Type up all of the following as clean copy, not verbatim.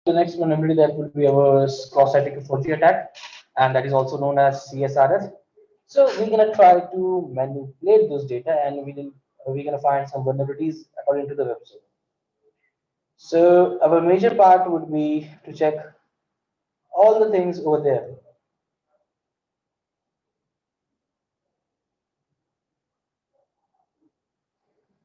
the next vulnerability that will be our Craw Security Forgery attack, and that is also known as CSRF. So we're gonna try to manipulate those data, and we're gonna find some vulnerabilities according to the website. So our major part would be to check all the things over there.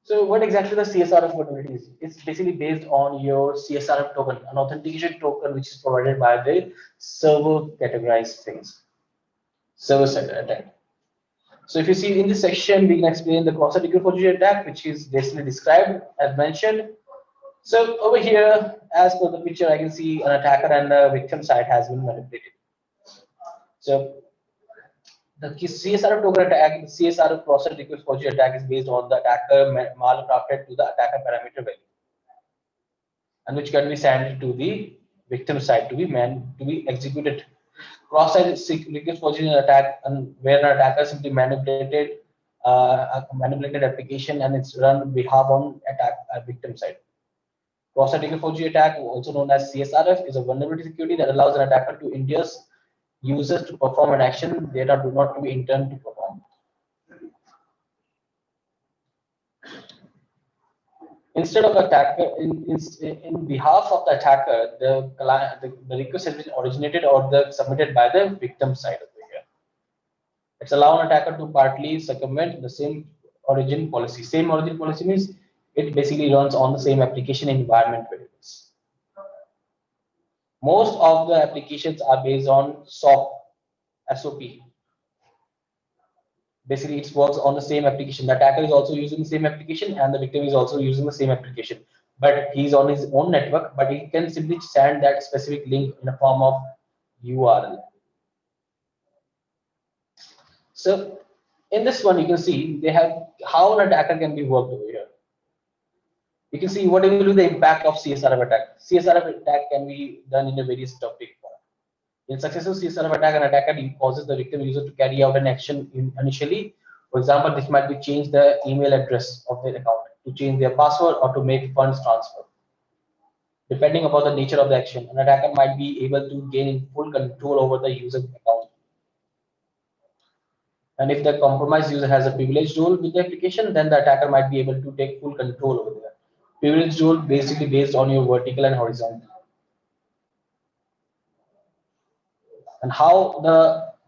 So what exactly the CSRF vulnerability is? It's basically based on your CSRF token, an authentication token which is provided by the server categorized things, server side attack. So if you see in this section, we can explain the Craw Security Forgery attack, which is basically described as mentioned. So over here, as per the picture, I can see an attacker and the victim side has been manipulated. So the CSRF token attack, the CSRF process request forgery attack is based on the attacker malcrafted to the attacker parameter value, and which can be sent to the victim side to be executed. Cross-site request forgery attack, and where an attacker simply manipulated a manipulated application and it's run on behalf on attack victim side. Cross-site request forgery attack, also known as CSRF, is a vulnerability security that allows an attacker to induce users to perform an action they do not be intended to perform. Instead of attacker, in behalf of the attacker, the request has been originated or the submitted by the victim side over here. It's allowing an attacker to partly circumvent the same origin policy. Same origin policy means it basically runs on the same application environment variables. Most of the applications are based on SOP. Basically, it works on the same application. The attacker is also using the same application, and the victim is also using the same application. But he's on his own network, but he can simply send that specific link in a form of URL. So in this one, you can see they have how an attacker can be worked over here. You can see what will be the impact of CSRF attack. CSRF attack can be done in a various topic. In successful CSRF attack, an attacker causes the victim user to carry out an action initially. For example, this might be change the email address of their account, to change their password, or to make funds transfer. Depending upon the nature of the action, an attacker might be able to gain full control over the user account. And if the compromised user has a privileged role with the application, then the attacker might be able to take full control over there. Privileged role basically based on your vertical and horizontal. And how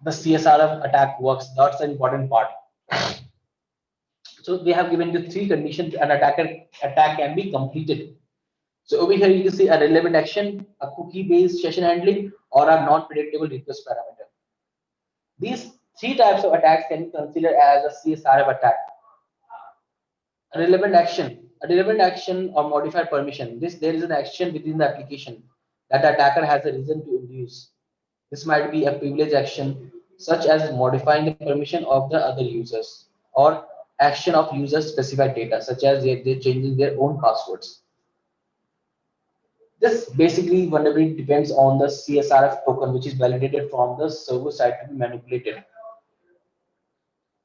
the CSRF attack works, that's the important part. So they have given the three conditions an attack can be completed. So over here you can see a relevant action, a cookie-based session handling, or a non-predictable request parameter. These three types of attacks can be considered as a CSRF attack. A relevant action or modified permission. There is an action within the application that the attacker has a reason to induce. This might be a privilege action, such as modifying the permission of the other users, or action of user specified data, such as they're changing their own passwords. This basically vulnerability depends on the CSRF token, which is validated from the server side to be manipulated.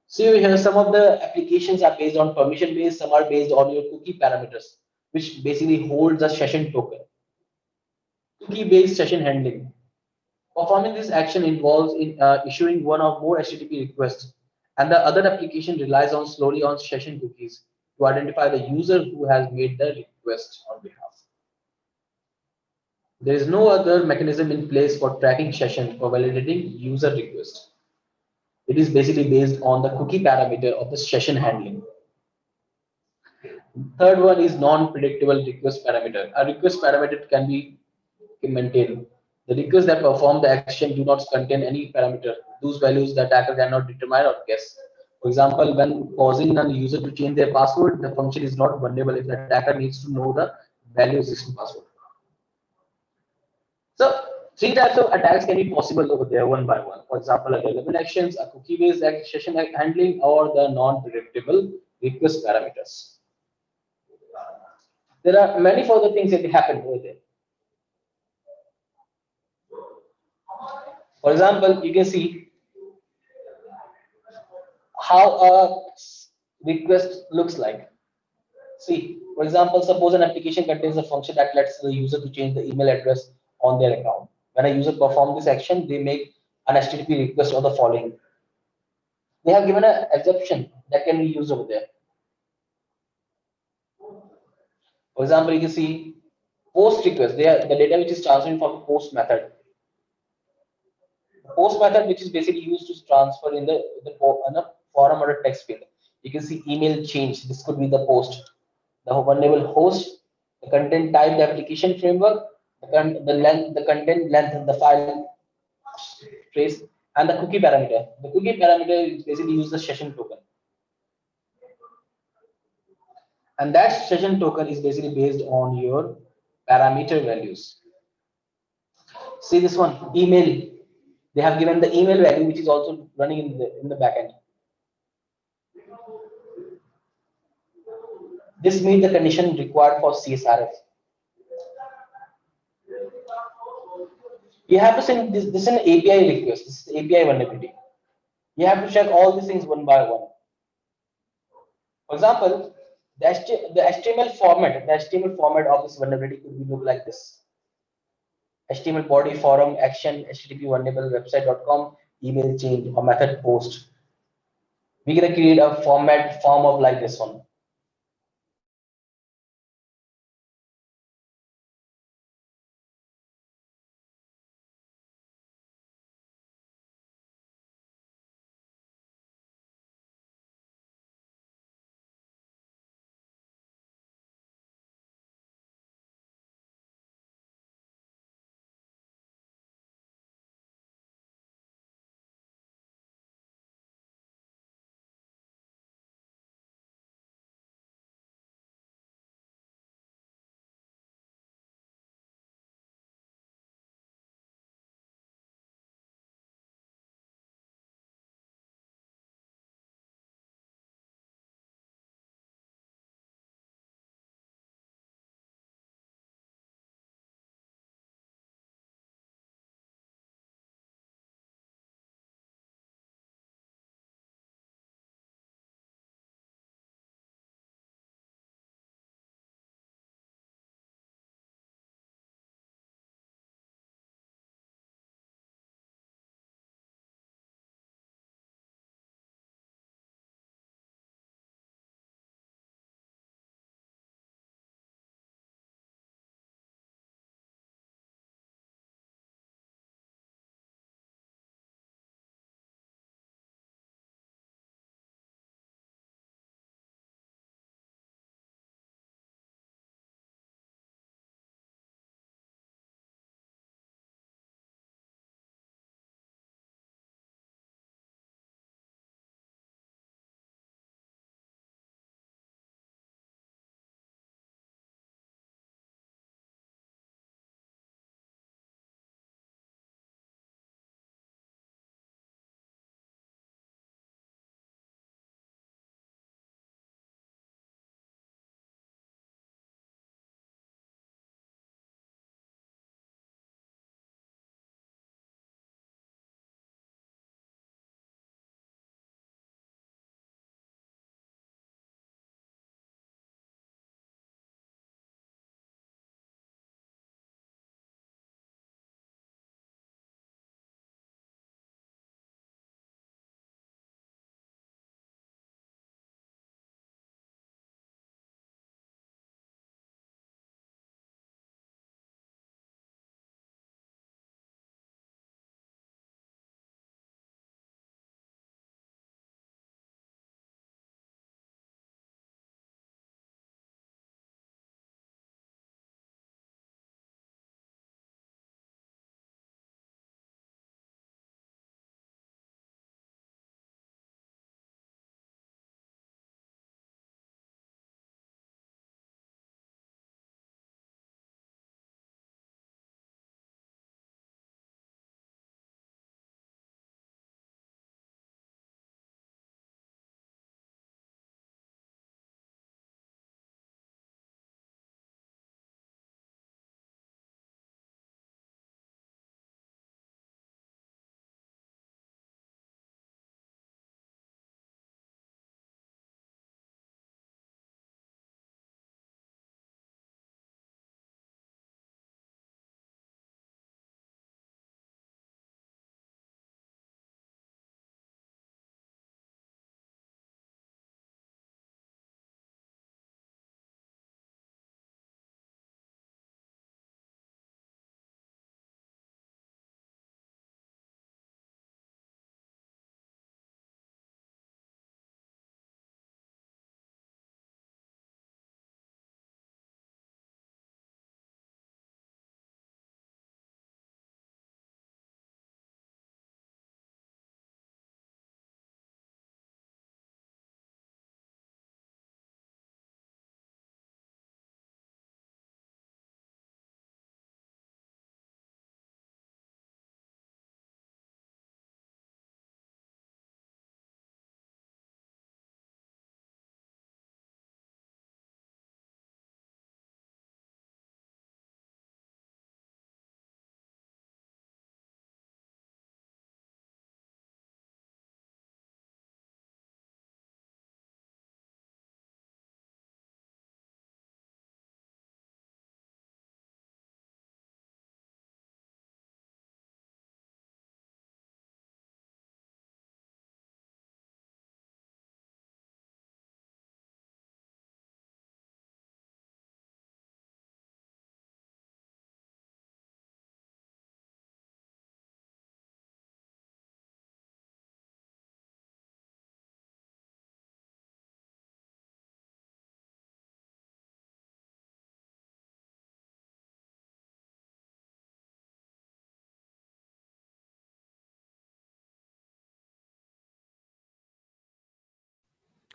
So here some of the applications are based on permission based, some are based on your cookie parameters, which basically holds a session token. Cookie based session handling. Performing this action involves issuing one or more HTTP requests, and the other application relies on slowly on session cookies to identify the user who has made the request on behalf. There is no other mechanism in place for tracking session or validating user request. It is basically based on the cookie parameter of the session handling. Third one is non-predictable request parameter. A request parameter can be maintained. The requests that perform the action do not contain any parameter. Those values the attacker cannot determine or guess. For example, when causing a user to change their password, the function is not vulnerable if the attacker needs to know the value of existing password. So three types of attacks can be possible over there one by one. For example, a relevant actions, a cookie-based session handling, or the non-predictable request parameters. There are many further things that happen over there. For example, you can see how a request looks like. See, for example, suppose an application contains a function that lets the user to change the email address on their account. When a user performs this action, they make an HTTP request or the following. They have given an exception that can be used over there. For example, you can see post request. They are the data which is transferring from post method. The post method, which is basically used to transfer in the forum or a text field. You can see email change. This could be the post. The vulnerable host, the content type, the application framework, the length, the content length, the file trace, and the cookie parameter. The cookie parameter is basically use the session token. And that session token is basically based on your parameter values. See this one, email. They have given the email value, which is also running in the backend. This meets the condition required for CSRF. You have to send this. This is an API request. This is API vulnerability. You have to check all these things one by one. For example, the HTML format of this vulnerability could be look like this: HTML body, forum, action, HTTP vulnerable website.com, email change, or method post. We're gonna create a form of like this one.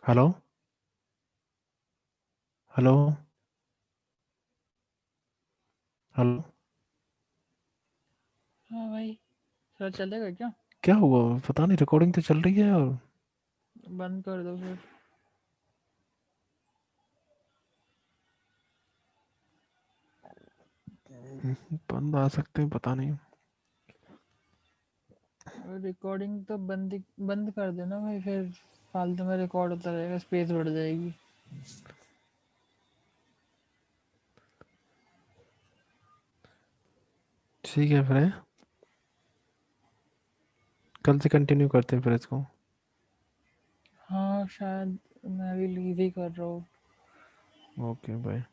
Hello hello hello. हाँ भाई, sir चलेगा क्या? क्या हुआ पता नहीं, recording तो चल रही है और बंद कर दो फिर। बंद आ सकते हैं, पता नहीं। रिकॉर्डिंग तो बंद कर देना भाई, फिर फालतू में रिकॉर्ड होता रहेगा, स्पेस बढ़ जाएगी। ठीक है फिर, कल से कंटिन्यू करते हैं फिर इसको। हाँ शायद मैं भी लीव ही कर रहा हूँ। Okay bye.